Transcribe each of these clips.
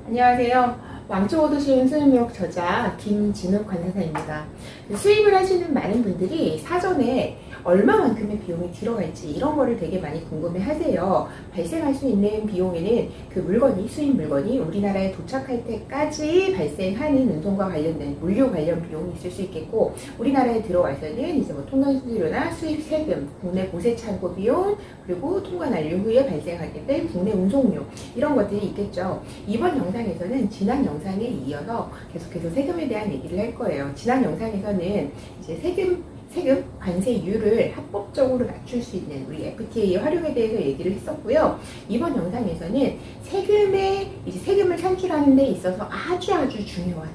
안녕하세요. 왕초보도 쉬운 수입력 저자 김진욱 관세사입니다. 수입을 하시는 많은 분들이 사전에 얼마만큼의 비용이 들어갈지 이런 거를 되게 많이 궁금해 하세요. 발생할 수 있는 비용에는 그 물건이, 수입 물건이 우리나라에 도착할 때까지 발생하는 운송과 관련된 물류 관련 비용이 있을 수 있겠고, 우리나라에 들어와서는 이제 뭐 통관 수수료나 수입 세금, 국내 보세 창고 비용, 그리고 통관 완료 후에 발생하게 될 국내 운송료, 이런 것들이 있겠죠. 이번 영상에서는 지난 영상에 이어서 계속해서 세금에 대한 얘기를 할 거예요. 지난 영상에서는 이제 세금 관세율을 합법적으로 낮출 수 있는 우리 FTA 활용에 대해서 얘기를 했었고요. 이번 영상에서는 세금을 산출하는 데 있어서 아주 중요한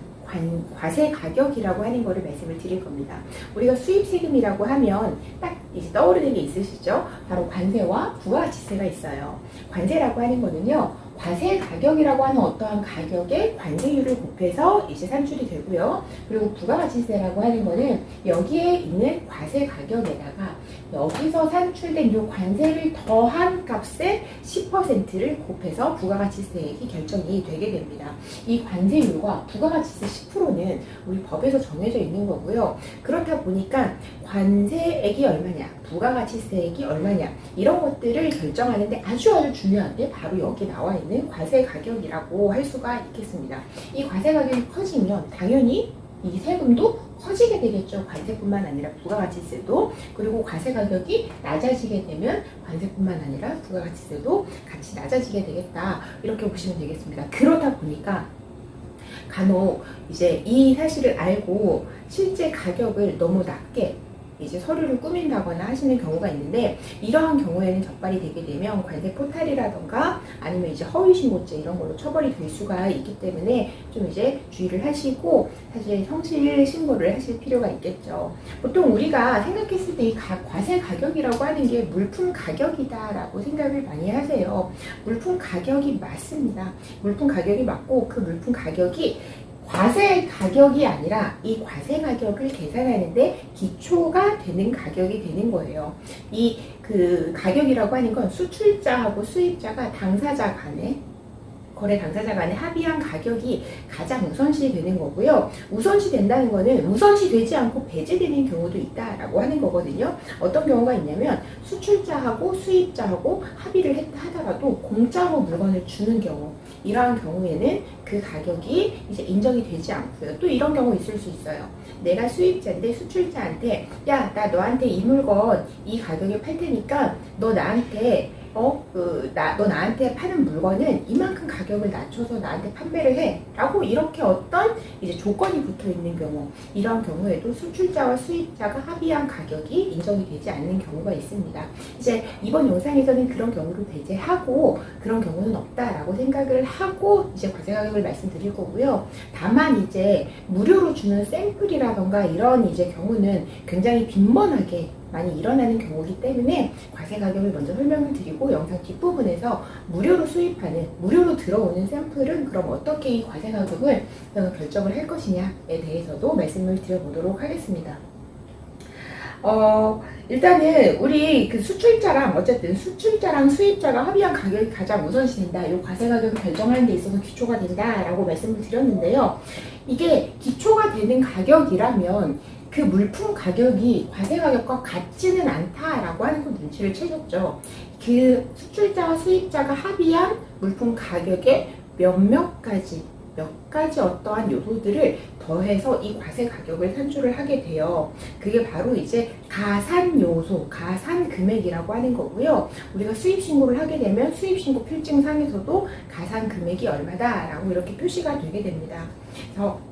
과세 가격이라고 하는 거를 말씀을 드릴 겁니다. 우리가 수입 세금이라고 하면 딱 이제 떠오르는 게 있으시죠? 바로 관세와 부가가치세가 있어요. 관세라고 하는 거는요, 과세 가격이라고 하는 어떠한 가격에 관세율을 곱해서 이제 산출이 되고요. 그리고 부가가치세라고 하는 거는 여기에 있는 과세 가격에다가 여기서 산출된 이 관세를 더한 값의 10%를 곱해서 부가가치세액이 결정이 되게 됩니다. 이 관세율과 부가가치세 10%는 우리 법에서 정해져 있는 거고요. 그렇다 보니까 관세액이 얼마냐, 부가가치세액이 얼마냐, 이런 것들을 결정하는데 아주 중요한 게 바로 여기 나와 있는 과세 가격이라고 할 수가 있겠습니다. 이 과세 가격이 커지면 당연히 이 세금도 커지게 되겠죠. 관세뿐만 아니라 부가가치세도. 그리고 과세 가격이 낮아지게 되면 관세뿐만 아니라 부가가치세도 같이 낮아지게 되겠다, 이렇게 보시면 되겠습니다. 그러다 보니까 간혹 이제 이 사실을 알고 실제 가격을 너무 낮게 이제 서류를 꾸민다거나 하시는 경우가 있는데, 이러한 경우에는 적발이 되게 되면 관세 포탈이라던가 아니면 이제 허위신고죄 이런 걸로 처벌이 될 수가 있기 때문에 좀 이제 주의를 하시고 사실 성실 신고를 하실 필요가 있겠죠. 보통 우리가 생각했을 때 이 과세 가격이라고 하는 게 물품 가격이다라고 생각을 많이 하세요. 물품 가격이 맞습니다. 물품 가격이 맞고, 그 물품 가격이 과세 가격이 아니라 이 과세 가격을 계산하는데 기초가 되는 가격이 되는 거예요. 이 그 가격이라고 하는 건 수출자하고 수입자가 거래 당사자 간에 합의한 가격이 가장 우선시 되는 거고요. 우선시 된다는 거는 우선시 되지 않고 배제되는 경우도 있다라고 하는 거거든요. 어떤 경우가 있냐면 수출자하고 수입자하고 합의를 하더라도 공짜로 물건을 주는 경우, 이러한 경우에는 그 가격이 이제 인정이 되지 않고요. 또 이런 경우 있을 수 있어요. 내가 수입자인데 수출자한테 야, 나 너한테 이 물건 이 가격에 팔 테니까 너 나한테 너 나한테 파는 물건은 이만큼 가격을 낮춰서 나한테 판매를 해 라고, 이렇게 어떤 이제 조건이 붙어 있는 경우, 이런 경우에도 수출자와 수입자가 합의한 가격이 인정이 되지 않는 경우가 있습니다. 이제 이번 영상에서는 그런 경우를 배제하고 그런 경우는 없다라고 생각을 하고 이제 과세 가격을 말씀드릴 거고요. 다만 이제 무료로 주는 샘플이라던가 이런 이제 경우는 굉장히 빈번하게 많이 일어나는 경우이기 때문에 과세 가격을 먼저 설명을 드리고, 영상 뒷부분에서 무료로 들어오는 샘플은 그럼 어떻게 이 과세 가격을 결정을 할 것이냐에 대해서도 말씀을 드려보도록 하겠습니다. 일단은 우리 그 수출자랑 수입자가 합의한 가격이 가장 우선시 된다. 이 과세 가격을 결정하는 데 있어서 기초가 된다라고 말씀을 드렸는데요. 이게 기초가 되는 가격이라면 그 물품 가격이 과세 가격과 같지는 않다라고 하는 건 눈치를 채셨죠. 그 수출자와 수입자가 합의한 물품 가격에 몇 가지 어떠한 요소들을 더해서 이 과세 가격을 산출을 하게 돼요. 그게 바로 이제 가산 요소, 가산 금액이라고 하는 거고요. 우리가 수입 신고를 하게 되면 수입 신고 필증상에서도 가산 금액이 얼마다라고 이렇게 표시가 되게 됩니다. 그래서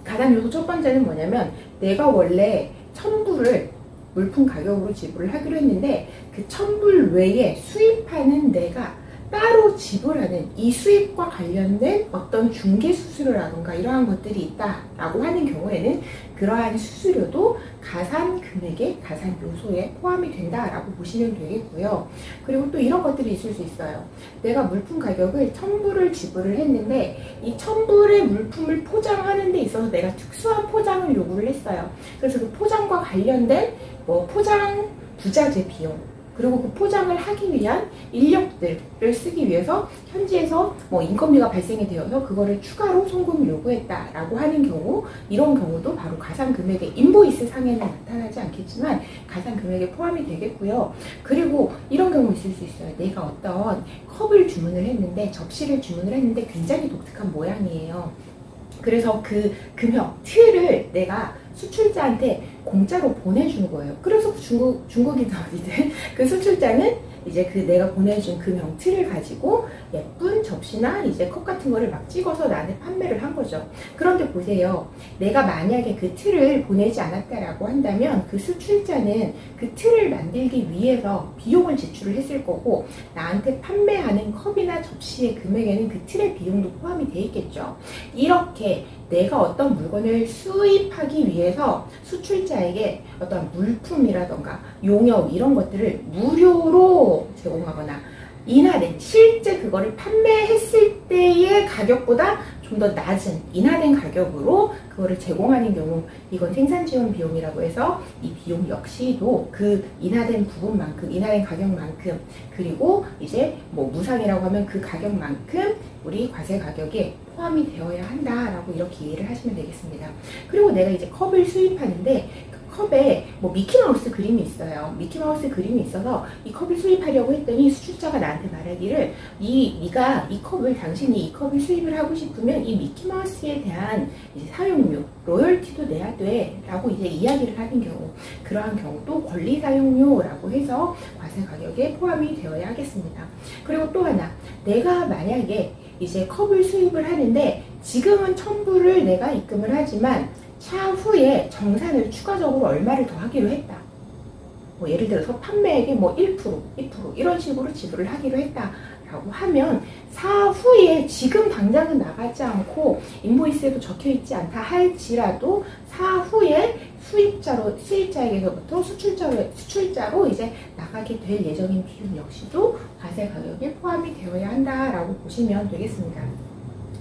가산 요소 첫 번째는 뭐냐면, 내가 원래 1,000불을 물품 가격으로 지불을 하기로 했는데 그 1,000불 외에 수입하는 내가 따로 지불하는 이 수입과 관련된 어떤 중개 수수료라든가 이러한 것들이 있다라고 하는 경우에는 그러한 수수료도 가산 금액의 가산 요소에 포함이 된다라고 보시면 되겠고요. 그리고 또 이런 것들이 있을 수 있어요. 내가 물품 가격을 1,000불을 지불을 했는데 이 1,000불의 물품을 포장하는 데 있어서 내가 특수한 포장을 요구를 했어요. 그래서 그 포장과 관련된 포장 부자재 비용, 그리고 그 포장을 하기 위한 인력들을 쓰기 위해서 현지에서 뭐 인건비가 발생이 되어서 그거를 추가로 송금을 요구했다라고 하는 경우, 이런 경우도 바로 가산 금액의 인보이스 상에는 나타나지 않겠지만 가산 금액에 포함이 되겠고요. 그리고 이런 경우 있을 수 있어요. 내가 어떤 컵을 주문을 했는데, 접시를 주문을 했는데 굉장히 독특한 모양이에요. 그래서 그 금형, 틀을 내가 수출자한테 공짜로 보내준 거예요. 그래서 중국이든 어디든 그 수출자는 이제 그 내가 보내준 금형 틀을 가지고 예쁜 접시나 이제 컵 같은 거를 막 찍어서 나한테 판매를 한 거죠. 그런데 보세요. 내가 만약에 그 틀을 보내지 않았다라고 한다면 그 수출자는 그 틀을 만들기 위해서 비용을 지출을 했을 거고, 나한테 판매하는 컵이나 접시의 금액에는 그 틀의 비용도 포함이 돼 있겠죠. 이렇게 내가 어떤 물건을 수입하기 위해서 수출자에게 어떤 물품이라던가 용역 이런 것들을 무료로 제공하거나 인하된, 실제 그거를 판매했을 때의 가격보다 좀 더 낮은 인하된 가격으로 그거를 제공하는 경우, 이건 생산 지원 비용이라고 해서 이 비용 역시도 그 인하된 부분만큼, 인하된 가격만큼, 그리고 이제 뭐 무상이라고 하면 그 가격만큼 우리 과세 가격에 포함이 되어야 한다라고 이렇게 이해를 하시면 되겠습니다. 그리고 내가 이제 컵을 수입하는데 컵에 뭐 미키마우스 그림이 있어요. 미키마우스 그림이 있어서 이 컵을 수입하려고 했더니 수출자가 나한테 말하기를 네가 이 컵을, 당신이 이 컵을 수입을 하고 싶으면 이 미키마우스에 대한 이제 사용료, 로열티도 내야 돼 라고 이제 이야기를 하는 경우, 그러한 경우도 권리 사용료라고 해서 과세 가격에 포함이 되어야 하겠습니다. 그리고 또 하나, 내가 만약에 이제 컵을 수입을 하는데 지금은 1,000불을 내가 입금을 하지만 차후에 정산을 추가적으로 얼마를 더 하기로 했다. 뭐 예를 들어서 판매액의 뭐 1%, 2% 이런 식으로 지불을 하기로 했다라고 하면 사후에, 지금 당장은 나가지 않고 인보이스에도 적혀 있지 않다 할지라도 사후에 수입자에게서부터 수출자로 이제 나가게 될 예정인 비용 역시도 과세 가격에 포함이 되어야 한다라고 보시면 되겠습니다.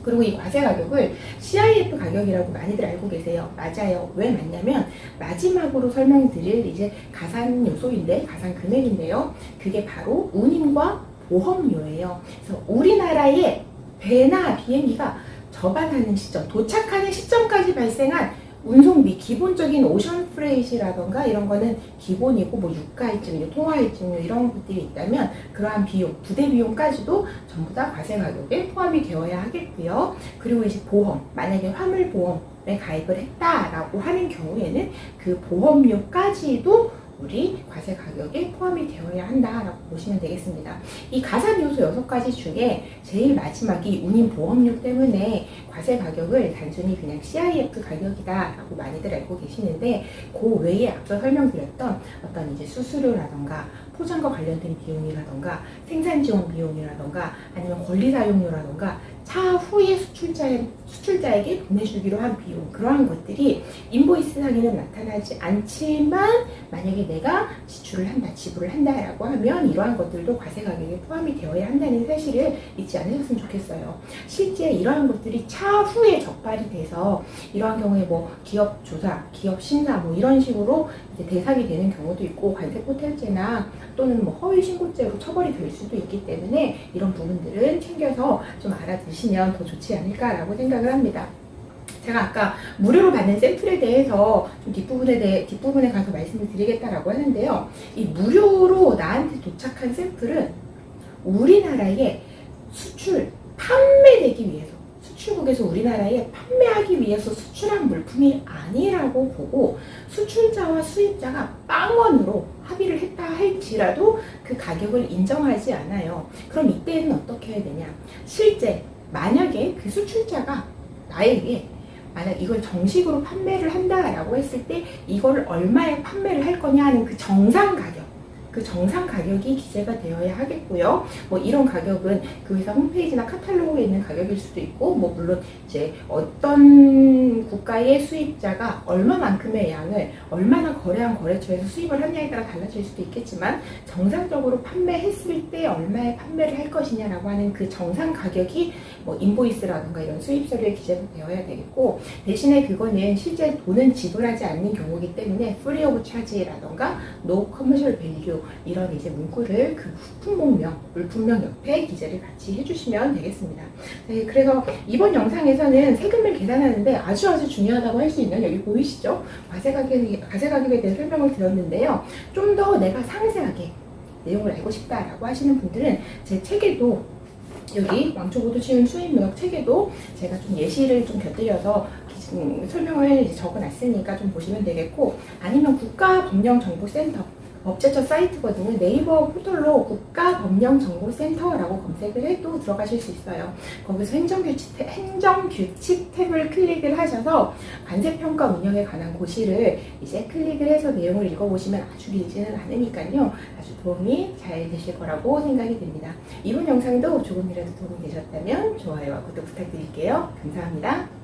그리고 이 과세 가격을 CIF 가격이라고 많이들 알고 계세요. 맞아요. 왜 맞냐면 마지막으로 설명드릴 이제 가산 요소인데, 가산 금액인데요. 그게 바로 운임과 보험료예요. 그래서 우리나라의 배나 비행기가 접안하는 시점, 도착하는 시점까지 발생한 운송비, 기본적인 오션 프레이트라던가 이런 거는 기본이고, 뭐 유가입증료, 통화입증료 이런 것들이 있다면 그러한 비용, 부대 비용까지도 전부 다 과세 가격에 포함이 되어야 하겠고요. 그리고 이제 보험, 만약에 화물 보험에 가입을 했다라고 하는 경우에는 그 보험료까지도 우리 과세 가격에 포함이 되어야 한다라고 보시면 되겠습니다. 이 가산 요소 6가지 중에 제일 마지막이 운임 보험료 때문에 과세 가격을 단순히 그냥 CIF 가격이다라고 많이들 알고 계시는데, 그 외에 앞서 설명드렸던 어떤 이제 수수료라던가 포장과 관련된 비용이라던가 생산 지원 비용이라던가 아니면 권리 사용료라던가 차후에 수출자에게 보내주기로 한 비용, 그러한 것들이 인보이스 상에는 나타나지 않지만 만약에 내가 지출을 한다, 지불을 한다라고 하면 이러한 것들도 과세 가격에 포함이 되어야 한다는 사실을 잊지 않으셨으면 좋겠어요. 실제 이러한 것들이 차후에 적발이 돼서 이러한 경우에 뭐 기업 조사, 기업 심사 뭐 이런 식으로 이제 대상이 되는 경우도 있고, 관세 포탈죄나 또는 뭐 허위 신고죄로 처벌이 될 수도 있기 때문에 이런 부분들은 챙겨서 좀 알아두시면 더 좋지 않을까라고 생각을 합니다. 제가 아까 무료로 받는 샘플에 대해서 좀 뒷부분에 가서 말씀을 드리겠다라고 하는데요. 이 무료로 나한테 도착한 샘플은 우리나라에 판매되기 위해서, 수출국에서 우리나라에 판매하기 위해서 수출한 물품이 아니라고 보고, 수출자와 수입자가 빵원으로 합의를 했다 할지라도 그 가격을 인정하지 않아요. 그럼 이때는 어떻게 해야 되냐? 실제 만약에 그 수출자가 나에게 만약 이걸 정식으로 판매를 한다라고 했을 때 이걸 얼마에 판매를 할 거냐 하는 그 정상 가격이 기재가 되어야 하겠고요. 뭐 이런 가격은 그 회사 홈페이지나 카탈로그에 있는 가격일 수도 있고, 뭐 물론 이제 어떤 국가의 수입자가 얼마만큼의 양을 얼마나 거래한 거래처에서 수입을 하냐에 따라 달라질 수도 있겠지만, 정상적으로 판매했을 때 얼마에 판매를 할 것이냐라고 하는 그 정상 가격이 뭐 인보이스라든가 이런 수입 서류에 기재가 되어야 되겠고, 대신에 그거는 실제 돈은 지불하지 않는 경우이기 때문에 프리 오브 차지라든가 노 커머셜 밸류 별도 이런 이제 문구를 그 품목명, 물품명 옆에 기재를 같이 해주시면 되겠습니다. 네, 그래서 이번 영상에서는 세금을 계산하는데 아주 중요하다고 할 수 있는, 여기 보이시죠? 과세 가격에 대한 설명을 드렸는데요. 좀 더 내가 상세하게 내용을 알고 싶다라고 하시는 분들은 제 책에도, 여기 왕초보도 쉬운 수입무역 책에도 제가 좀 예시를 좀 곁들여서 설명을 이제 적어놨으니까 좀 보시면 되겠고, 아니면 국가법령정보센터 법제처 사이트거든요. 네이버 포털로 국가법령정보센터라고 검색을 해도 들어가실 수 있어요. 거기서 행정규칙 탭을 클릭을 하셔서 관세평가 운영에 관한 고시를 이제 클릭을 해서 내용을 읽어보시면 아주 길지는 않으니까요. 아주 도움이 잘 되실 거라고 생각이 듭니다. 이번 영상도 조금이라도 도움이 되셨다면 좋아요와 구독 부탁드릴게요. 감사합니다.